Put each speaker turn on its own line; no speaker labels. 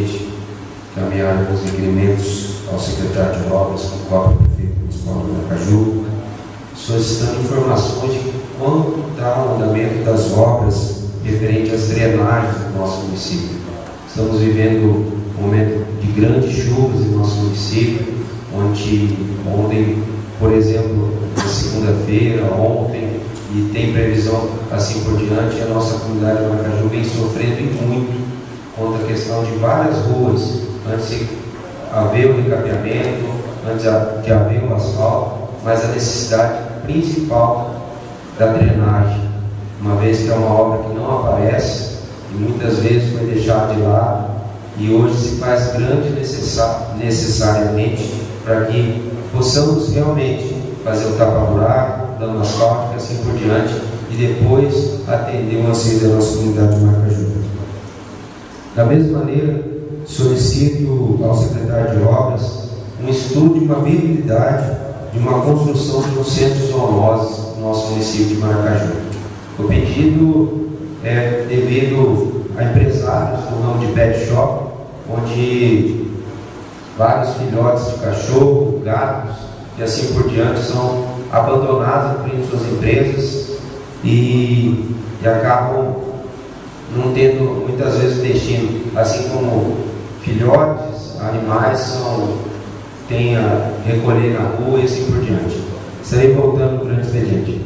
noite caminharam os requerimentos ao secretário de obras, com o próprio prefeito municipal de Maracaju, solicitando informações de quanto está o andamento das obras referente às drenagens do nosso município. Estamos vivendo um momento de grandes chuvas em nosso município, onde ontem, por exemplo, na segunda-feira, ontem, e tem previsão assim por diante, a nossa comunidade de Maracaju vem sofrendo e muito contra a questão de várias ruas, antes de haver o recapeamento, antes de haver o asfalto, mas a necessidade principal da drenagem, uma vez que é uma obra que não aparece e muitas vezes foi deixada de lado e hoje se faz grande necessariamente para que possamos realmente fazer o tapa-buraco, dando asfalto e assim por diante, e depois atender o anseio da nossa comunidade de Maracaju. Da mesma maneira, solicito ao secretário de obras um estudo de uma viabilidade de uma construção de um centro de zoonoses no nosso município de Maracaju. O pedido é devido a empresários do ramo de pet shop, onde vários filhotes de cachorro, gatos e assim por diante são abandonados em suas empresas e acabam não tendo muitas vezes destino, assim como filhotes, animais têm a recolher na rua e assim por diante. Estarei voltando durante o expediente.